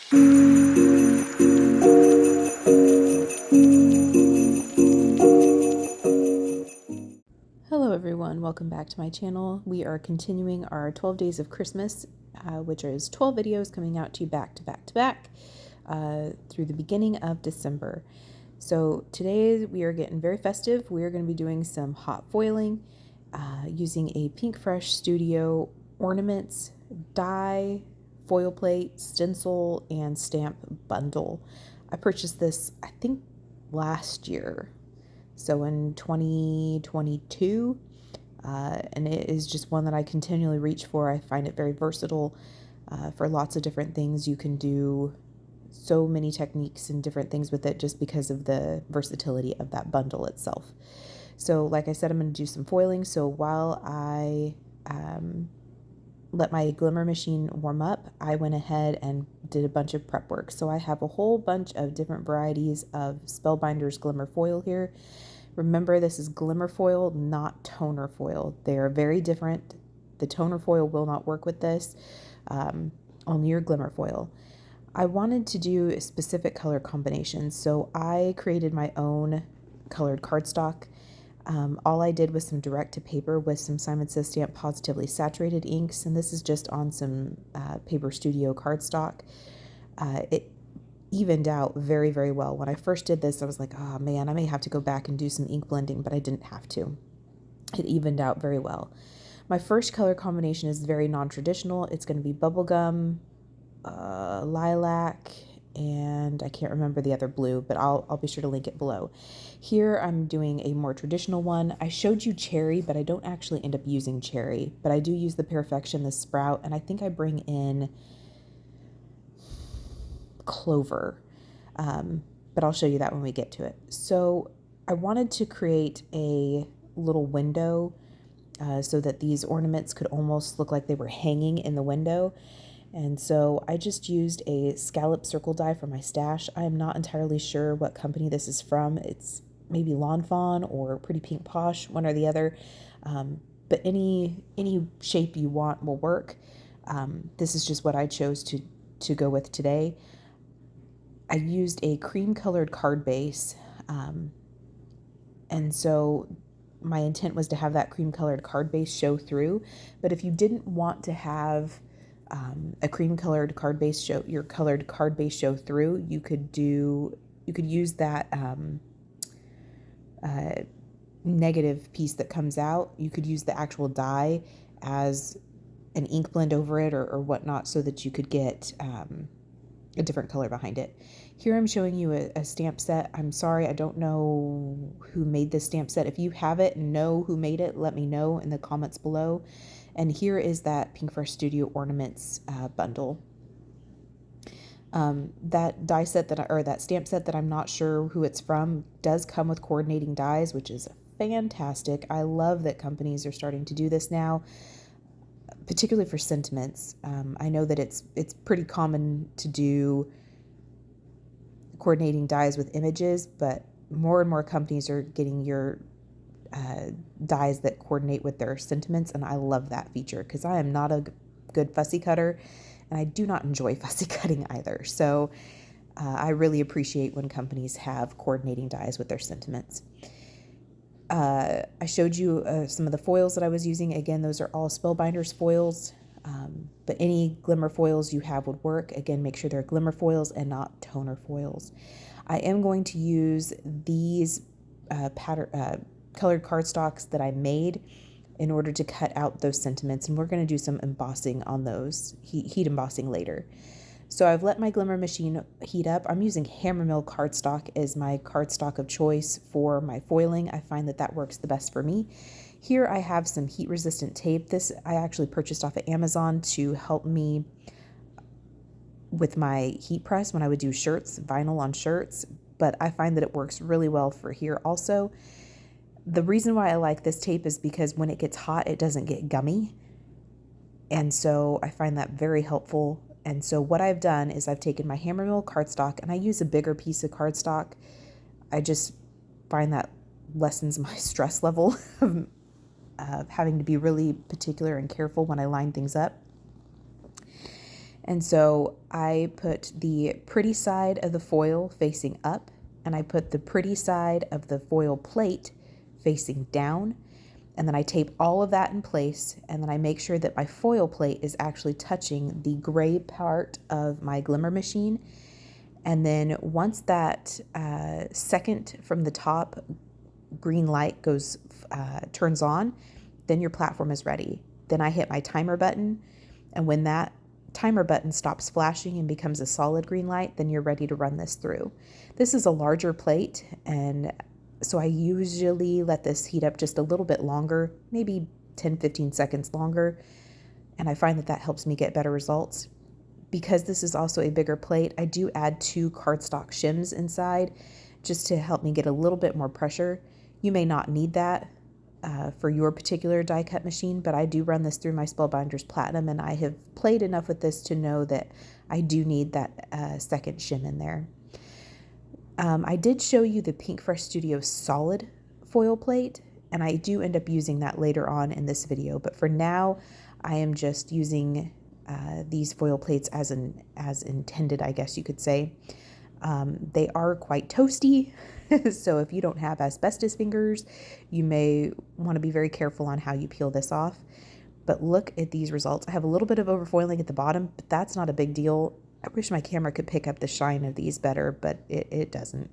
Hello everyone, welcome back to my channel. We are continuing our 12 days of Christmas, which is 12 videos coming out to you back to back to back through the beginning of December. So today we are getting very festive. We are going to be doing some hot foiling using a Pinkfresh Studio Ornaments die, foil plate, stencil, and stamp bundle. I purchased this, I think, last year. So in 2022, and it is just one that I continually reach for. I find it very versatile for lots of different things. You can do so many techniques and different things with it just because of the versatility of that bundle itself. So like I said, I'm going to do some foiling. So while I let my glimmer machine warm up, I went ahead and did a bunch of prep work. So I have a whole bunch of different varieties of Spellbinders glimmer foil here. Remember, this is glimmer foil, not toner foil. They are very different. The toner foil will not work with this, only your glimmer foil. I wanted to do specific color combinations, so I created my own colored cardstock. All I did was some direct to paper with some Simon Says Stamp Positively Saturated inks, and this is just on some Paper Studio cardstock. It evened out very, very well. When I first did this, I was like, oh man, I may have to go back and do some ink blending, but I didn't have to. It evened out very well. My first color combination is very non-traditional. It's going to be bubblegum, lilac, and I can't remember the other blue, but I'll be sure to link it below. Here I'm doing a more traditional one. I showed you cherry, but I don't actually end up using cherry, but I do use the Perfection, the sprout, and I think I bring in clover, but I'll show you that when we get to it. So I wanted to create a little window so that these ornaments could almost look like they were hanging in the window. And so I just used a scallop circle die from my stash. I am not entirely sure what company this is from. It's maybe Lawn Fawn or Pretty Pink Posh, one or the other. But any shape you want will work. This is just what I chose to go with today. I used a cream colored card base. And so my intent was to have that cream colored card base show through. But if you didn't want to have a cream colored card base show, your colored card base show through, you could use that negative piece that comes out. You could use the actual die as an ink blend over it or whatnot, so that you could get a different color behind it. Here I'm showing you a stamp set. I'm sorry, I don't know who made this stamp set. If you have it and know who made it, let me know in the comments below. And here is that Pinkfresh Studio Ornaments bundle. That die set that stamp set that I'm not sure who it's from does come with coordinating dies, which is fantastic. I love that companies are starting to do this now, particularly for sentiments. I know that it's pretty common to do coordinating dies with images, but more and more companies are getting your dies that coordinate with their sentiments, and I love that feature because I am not a good fussy cutter, and I do not enjoy fussy cutting either. So I really appreciate when companies have coordinating dies with their sentiments. I showed you some of the foils that I was using. Again, those are all Spellbinders foils, but any glimmer foils you have would work. Again, make sure they're glimmer foils and not toner foils. I am going to use these colored cardstocks that I made in order to cut out those sentiments, and we're going to do some embossing on those, heat embossing later. So I've let my glimmer machine heat up. I'm using HAMMERMILL cardstock as my cardstock of choice for my foiling. I find that works the best for me. Here I have some heat resistant tape. This I actually purchased off of Amazon to help me with my heat press when I would do shirts, vinyl on shirts, but I find that it works really well for here also. The reason why I like this tape is because when it gets hot, it doesn't get gummy. And so I find that very helpful. And so what I've done is I've taken my HAMMERMILL cardstock, and I use a bigger piece of cardstock. I just find that lessens my stress level of having to be really particular and careful when I line things up. And so I put the pretty side of the foil facing up, and I put the pretty side of the foil plate facing down. And then I tape all of that in place, and then I make sure that my foil plate is actually touching the gray part of my glimmer machine. And then once that second from the top green light turns on, then your platform is ready. Then I hit my timer button, and when that timer button stops flashing and becomes a solid green light, then you're ready to run this through. This is a larger plate, and so I usually let this heat up just a little bit longer, maybe 10-15 seconds longer, and I find that helps me get better results. Because this is also a bigger plate, I do add 2 cardstock shims inside just to help me get a little bit more pressure. You may not need that for your particular die cut machine, but I do run this through my Spellbinders Platinum, and I have played enough with this to know that I do need that second shim in there. I did show you the Pinkfresh Studio solid foil plate, and I do end up using that later on in this video, but for now I am just using these foil plates as intended, I guess you could say. They are quite toasty, so if you don't have asbestos fingers, you may want to be very careful on how you peel this off. But look at these results. I have a little bit of overfoiling at the bottom, but that's not a big deal. I wish my camera could pick up the shine of these better, but it doesn't.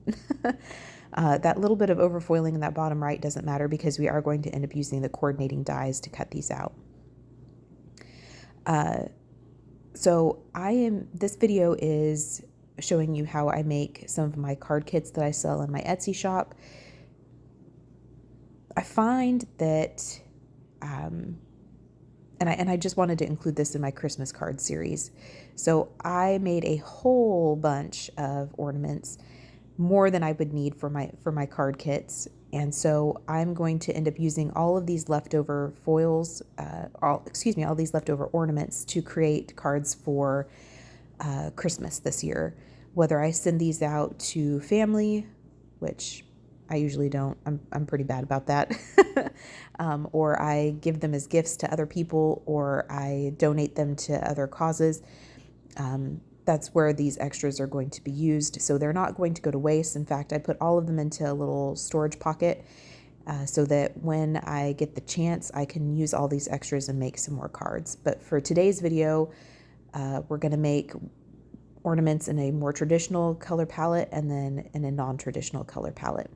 That little bit of overfoiling in that bottom right doesn't matter because we are going to end up using the coordinating dies to cut these out. So this video is showing you how I make some of my card kits that I sell in my Etsy shop. I find that, and I just wanted to include this in my Christmas card series. So I made a whole bunch of ornaments, more than I would need for my card kits. And so I'm going to end up using all of these leftover foils, all these leftover ornaments to create cards for Christmas this year. Whether I send these out to family, which I usually don't, I'm pretty bad about that, or I give them as gifts to other people, or I donate them to other causes. That's where these extras are going to be used. So they're not going to go to waste. In fact, I put all of them into a little storage pocket so that when I get the chance, I can use all these extras and make some more cards. But for today's video, we're going to make ornaments in a more traditional color palette and then in a non-traditional color palette.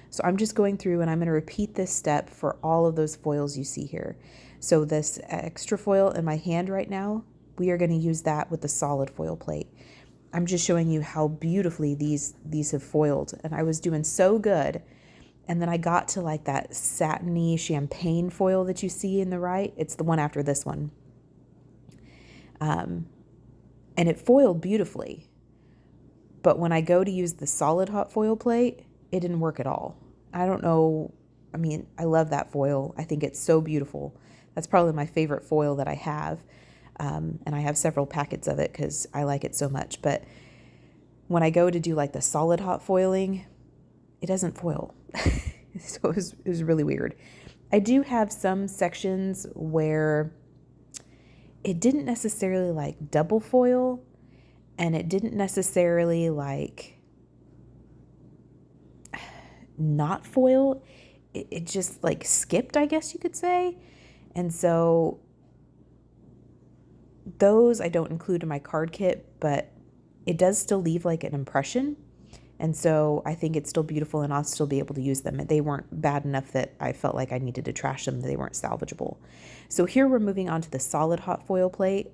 So I'm just going through and I'm going to repeat this step for all of those foils you see here. So this extra foil in my hand right now, we are going to use that with the solid foil plate. I'm just showing you how beautifully these have foiled, and I was doing so good. And then I got to like that satiny champagne foil that you see in the right. It's the one after this one. And it foiled beautifully. But when I go to use the solid hot foil plate, it didn't work at all. I don't know. I mean, I love that foil. I think it's so beautiful. That's probably my favorite foil that I have. And I have several packets of it because I like it so much. But when I go to do like the solid hot foiling, it doesn't foil. So it was really weird. I do have some sections where it didn't necessarily like double foil, and it didn't necessarily like not foil. It just like skipped, I guess you could say. And so those I don't include in my card kit, but it does still leave like an impression. And so I think it's still beautiful and I'll still be able to use them. They weren't bad enough that I felt like I needed to trash them. They weren't salvageable. So here we're moving on to the solid hot foil plate.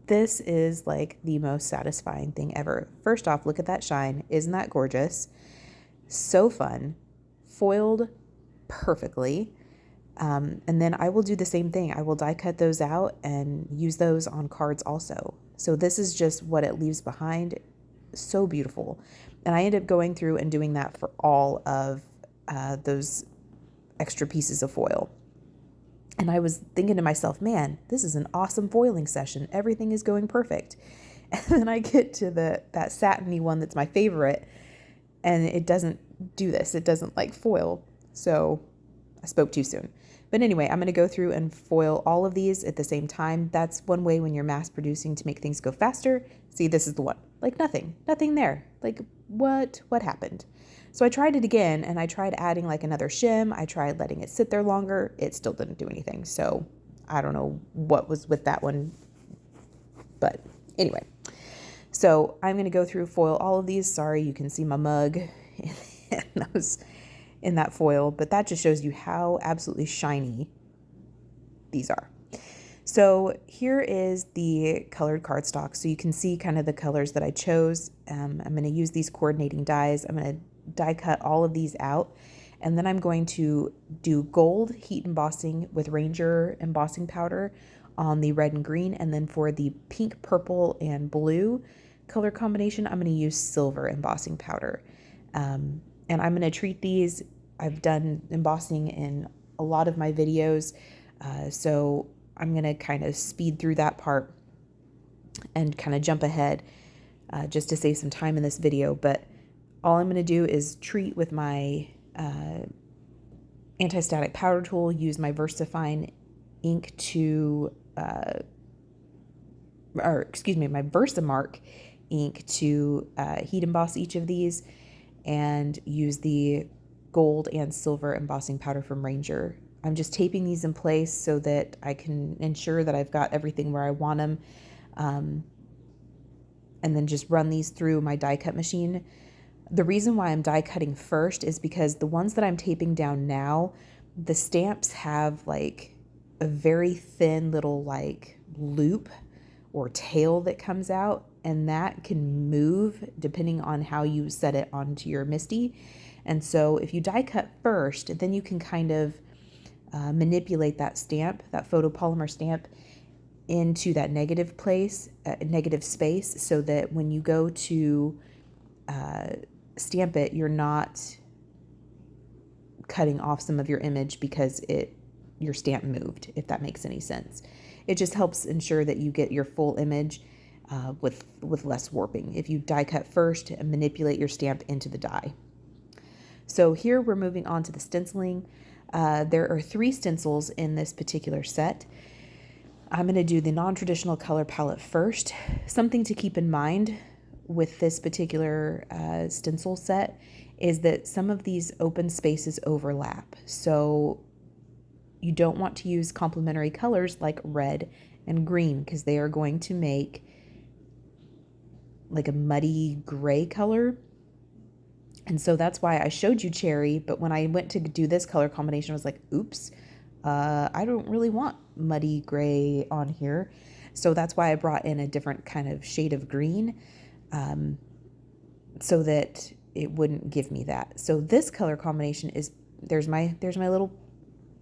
This is like the most satisfying thing ever. First off, look at that shine. Isn't that gorgeous? So fun. Foiled perfectly. And then I will do the same thing. I will die cut those out and use those on cards also. So this is just what it leaves behind. So beautiful. And I end up going through and doing that for all of those extra pieces of foil. And I was thinking to myself, man, this is an awesome foiling session. Everything is going perfect. And then I get to that satiny one that's my favorite, and it doesn't do this. It doesn't like foil. So I spoke too soon. But anyway, I'm going to go through and foil all of these at the same time. That's one way when you're mass producing to make things go faster. See, this is the one. Like nothing there. Like what happened? So I tried it again, and I tried adding like another shim. I tried letting it sit there longer. It still didn't do anything. So I don't know what was with that one. But anyway, so I'm going to go through, foil all of these. Sorry, you can see my mug in that foil, but that just shows you how absolutely shiny these are. So here is the colored cardstock. So you can see kind of the colors that I chose. I'm going to use these coordinating dies. I'm going to die cut all of these out. And then I'm going to do gold heat embossing with Ranger embossing powder on the red and green. And then for the pink, purple, and blue color combination, I'm going to use silver embossing powder. And I'm going to treat these. I've done embossing in a lot of my videos. So I'm going to kind of speed through that part and kind of jump ahead just to save some time in this video. But all I'm going to do is treat with my anti-static powder tool, use my VersaFine ink to, my VersaMark ink to heat emboss each of these, and use the gold and silver embossing powder from Ranger. I'm just taping these in place so that I can ensure that I've got everything where I want them, and then just run these through my die cut machine. The reason why I'm die cutting first is because the ones that I'm taping down now, the stamps have like a very thin little like loop or tail that comes out, and that can move depending on how you set it onto your MISTI. And so if you die cut first, then you can kind of manipulate that stamp, that photopolymer stamp, into that negative place, negative space, so that when you go to stamp it, you're not cutting off some of your image because your stamp moved, if that makes any sense. It just helps ensure that you get your full image with less warping if you die cut first and manipulate your stamp into the die. So here we're moving on to the stenciling. There are 3 stencils in this particular set. I'm going to do the non-traditional color palette first. Something to keep in mind with this particular stencil set is that some of these open spaces overlap. So you don't want to use complementary colors like red and green, because they are going to make like a muddy gray color. And so that's why I showed you cherry, but when I went to do this color combination, I was like, oops, I don't really want muddy gray on here. So that's why I brought in a different kind of shade of green, so that it wouldn't give me that. So this color combination is, there's my little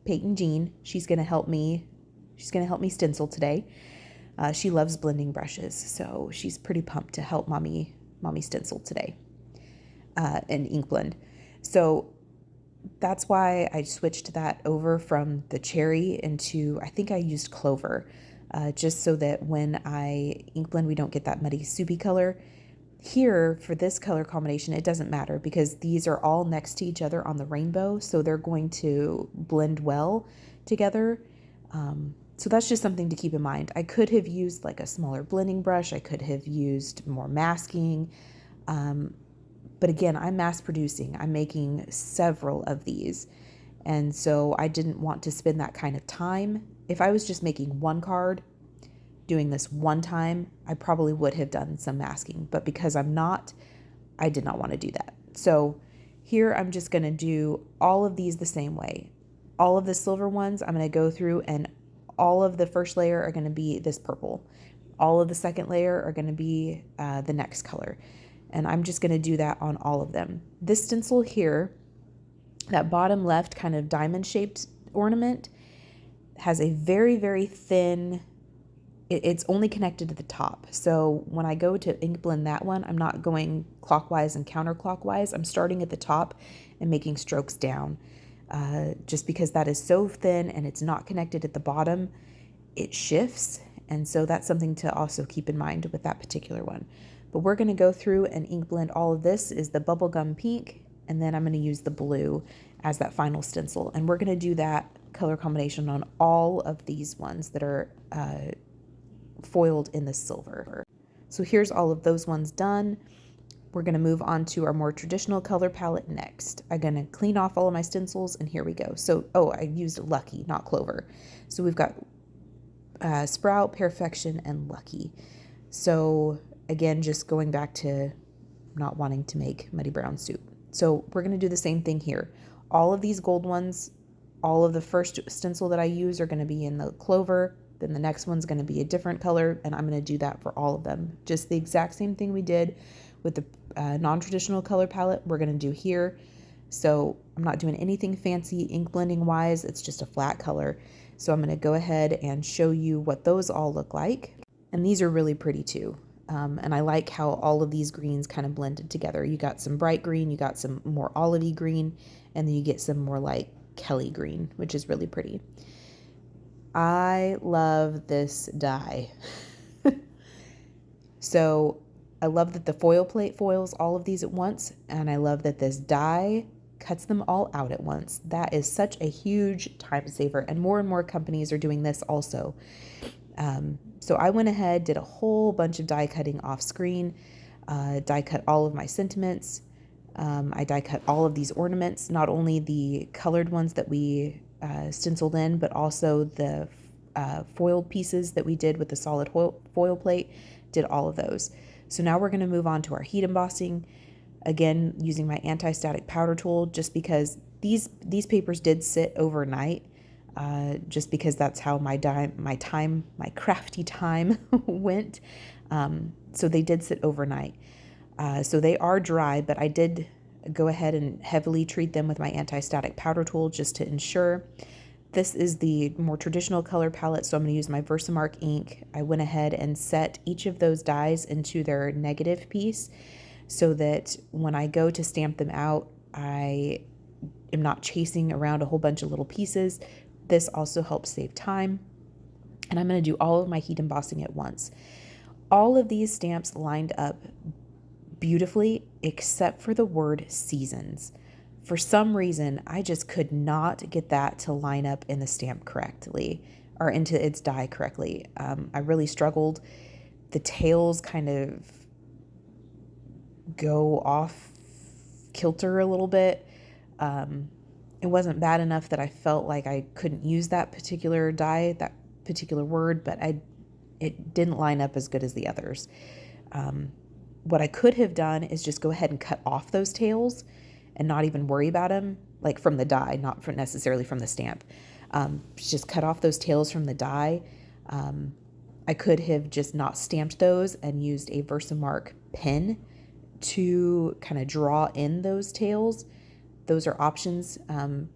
Peyton Jean. She's going to help me stencil today. She loves blending brushes, so she's pretty pumped to help mommy stencil today, and ink blend. So that's why I switched that over from the cherry into, I think I used clover, just so that when I ink blend, we don't get that muddy soupy color. Here, for this color combination, it doesn't matter because these are all next to each other on the rainbow, so they're going to blend well together. So that's just something to keep in mind. I could have used like a smaller blending brush. I could have used more masking. But again, I'm mass producing. I'm making several of these. And so I didn't want to spend that kind of time. If I was just making one card, doing this one time, I probably would have done some masking. But because I'm not, I did not want to do that. So here I'm just going to do all of these the same way. All of the silver ones, I'm going to go through, and all of the first layer are going to be this purple. All of the second layer are going to be the next color. And I'm just going to do that on all of them. This stencil here, that bottom left kind of diamond shaped ornament, has a very, very thin, it's only connected to the top. So when I go to ink blend that one, I'm not going clockwise and counterclockwise. I'm starting at the top and making strokes down. Just because that is so thin and it's not connected at the bottom, it shifts. And so that's something to also keep in mind with that particular one. But we're going to go through and ink blend all of this. Is the bubblegum pink, and then I'm going to use the blue as that final stencil. And we're going to do that color combination on all of these ones that are foiled in the silver. So here's all of those ones done. We're going to move on to our more traditional color palette next. I'm going to clean off all of my stencils, and here we go. So, oh, I used Lucky, not Clover. So we've got Sprout, Perfection, and Lucky. So again, just going back to not wanting to make muddy brown soup. So we're going to do the same thing here. All of these gold ones, all of the first stencil that I use are going to be in the Clover. Then the next one's going to be a different color, and I'm going to do that for all of them. Just the exact same thing we did with the non-traditional color palette we're going to do here. So I'm not doing anything fancy ink blending wise. It's just a flat color. So I'm going to go ahead and show you what those all look like. And these are really pretty too. And I like how all of these greens kind of blended together. You got some bright green, you got some more olivey green, and then you get some more like Kelly green, which is really pretty. I love this die. So I love that the foil plate foils all of these at once, and I love that this die cuts them all out at once. That is such a huge time saver, and more companies are doing this also. So I went ahead, did a whole bunch of die cutting off screen, die cut all of my sentiments. I die cut all of these ornaments, not only the colored ones that we stenciled in, but also the foiled pieces that we did with the solid foil plate, did all of those. So now we're going to move on to our heat embossing, again using my anti-static powder tool, just because these papers did sit overnight, just because that's how my crafty time went. So they did sit overnight. So they are dry, but I did go ahead and heavily treat them with my anti-static powder tool just to ensure. This is the more traditional color palette, so I'm going to use my VERSAMARK ink. I went ahead and set each of those dies into their negative piece so that when I go to stamp them out, I am not chasing around a whole bunch of little pieces. This also helps save time. And I'm going to do all of my heat embossing at once. All of these stamps lined up beautifully except for the word seasons. For some reason, I just could not get that to line up in the stamp correctly or into its die correctly. I really struggled. The tails kind of go off kilter a little bit. It wasn't bad enough that I felt like I couldn't use that particular die, that particular word, but it didn't line up as good as the others. What I could have done is just go ahead and cut off those tails and not even worry about them, like from the die, not necessarily from the stamp. Just cut off those tails from the die. I could have just not stamped those and used a VERSAMARK pen to kind of draw in those tails. Those are options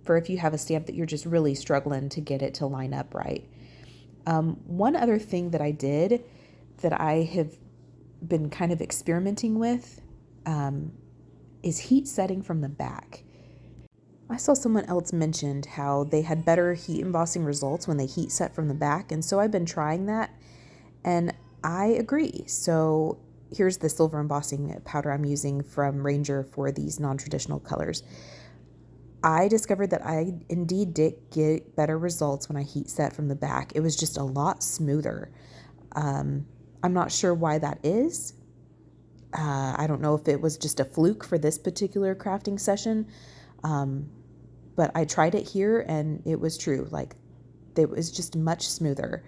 for if you have a stamp that you're just really struggling to get it to line up right. One other thing that I did that I have been kind of experimenting with is heat setting from the back. I saw someone else mentioned how they had better heat embossing results when they heat set from the back, and so I've been trying that, and I agree. So here's the silver embossing powder I'm using from Ranger for these non-traditional colors. I discovered that I indeed did get better results when I heat set from the back. It was just a lot smoother. I'm not sure why that is. I don't know if it was just a fluke for this particular crafting session, but I tried it here and it was true. Like, it was just much smoother.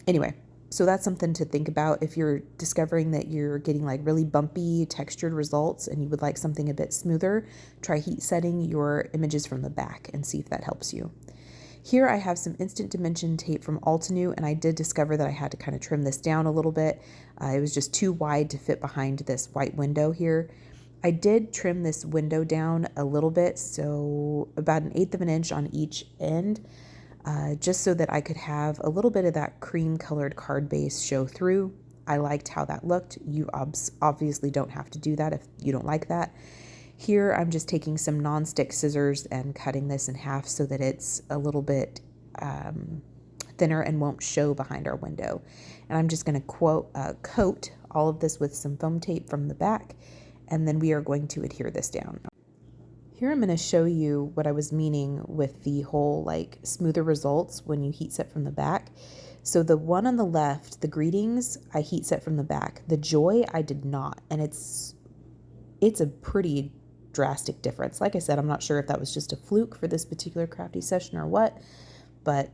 Anyway, so that's something to think about if you're discovering that you're getting like really bumpy textured results and you would like something a bit smoother. Try heat setting your images from the back and see if that helps you. Here I have some instant dimension tape from Altenew, and I did discover that I had to kind of trim this down a little bit. It was just too wide to fit behind this white window here. I did trim this window down a little bit, so about 1/8 of an inch on each end, just so that I could have a little bit of that cream colored card base show through. I liked how that looked. You obviously don't have to do that if you don't like that. Here I'm just taking some non-stick scissors and cutting this in half so that it's a little bit thinner and won't show behind our window. And I'm just going to coat all of this with some foam tape from the back, and then we are going to adhere this down. Here I'm going to show you what I was meaning with the whole like smoother results when you heat set from the back. So the one on the left, the greetings, I heat set from the back. The joy, I did not. And it's a pretty drastic difference. Like I said, I'm not sure if that was just a fluke for this particular crafty session or what, but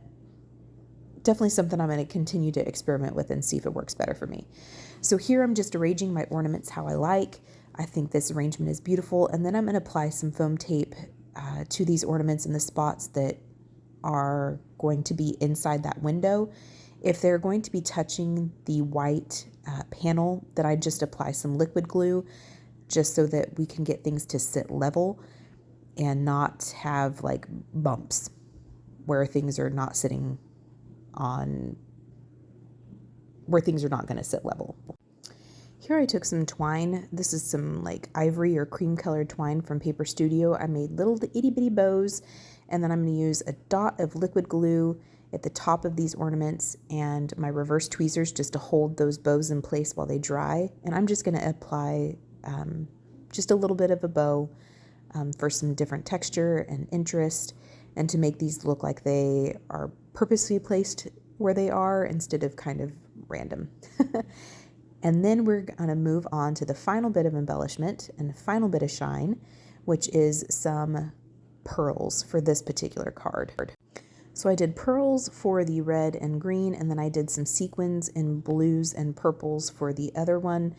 definitely something I'm going to continue to experiment with and see if it works better for me. So here I'm just arranging my ornaments how I like. I think this arrangement is beautiful. And then I'm going to apply some foam tape to these ornaments in the spots that are going to be inside that window. If they're going to be touching the white panel, then I just apply some liquid glue just so that we can get things to sit level and not have like bumps where things are not sitting on, where things are not going to sit level. Here I took some twine. This is some like ivory or cream colored twine from Paper Studio. I made little itty bitty bows, and then I'm going to use a dot of liquid glue at the top of these ornaments and my reverse tweezers just to hold those bows in place while they dry. And I'm just going to apply just a little bit of a bow for some different texture and interest, and to make these look like they are purposely placed where they are instead of kind of random. And then we're going to move on to the final bit of embellishment and the final bit of shine, which is some pearls for this particular card. So I did pearls for the red and green, and then I did some sequins in blues and purples for the other one.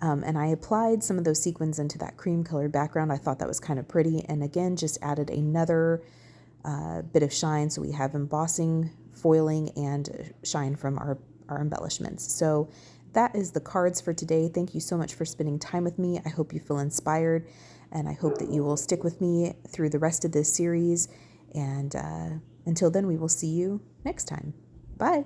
And I applied some of those sequins into that cream colored background. I thought that was kind of pretty. And again, just added another bit of shine. So we have embossing, foiling, and shine from our embellishments. So that is the cards for today. Thank you so much for spending time with me. I hope you feel inspired, and I hope that you will stick with me through the rest of this series. And until then, we will see you next time. Bye.